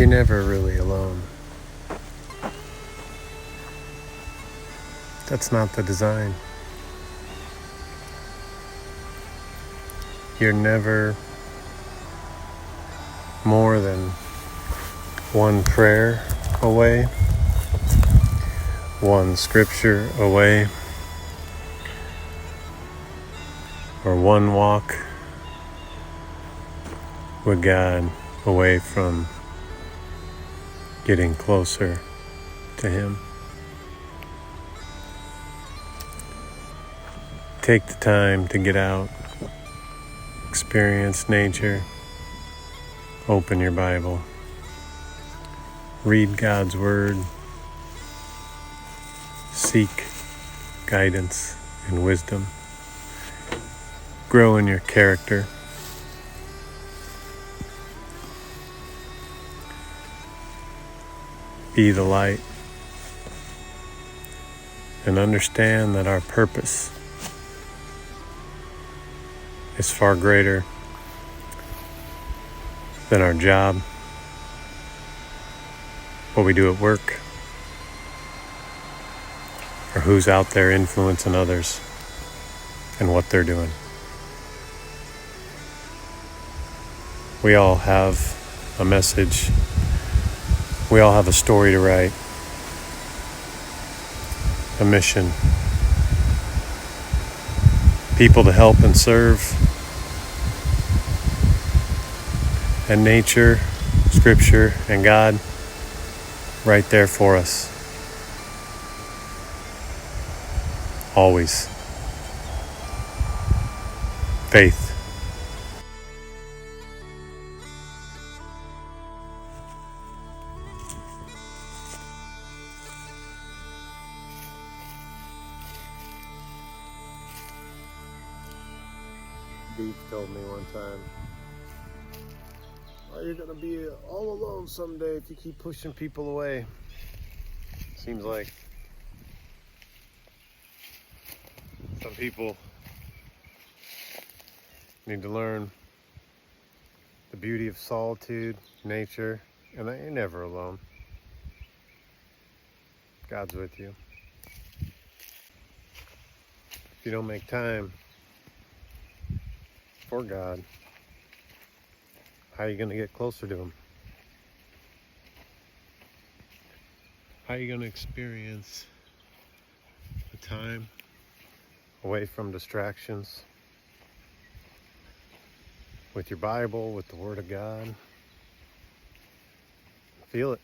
You're never really alone. That's not the design. You're never more than one prayer away, one scripture away, or one walk with God away from getting closer to Him. Take the time to get out, experience nature, open your Bible, read God's Word, seek guidance and wisdom, grow in your character, be the light, and understand that our purpose is far greater than our job, what we do at work, or who's out there influencing others and what they're doing. We all have a message. We all have a story to write, a mission, people to help and serve, and nature, scripture, and God right there for us. Always. Faith. Beef told me one time, "Oh, you're gonna be all alone someday if you keep pushing people away." Seems like some people need to learn the beauty of solitude, nature, and that you're never alone. God's with you. If you don't make time for God, how are you going to get closer to Him? How are you going to experience the time away from distractions with your Bible, with the Word of God? Feel it.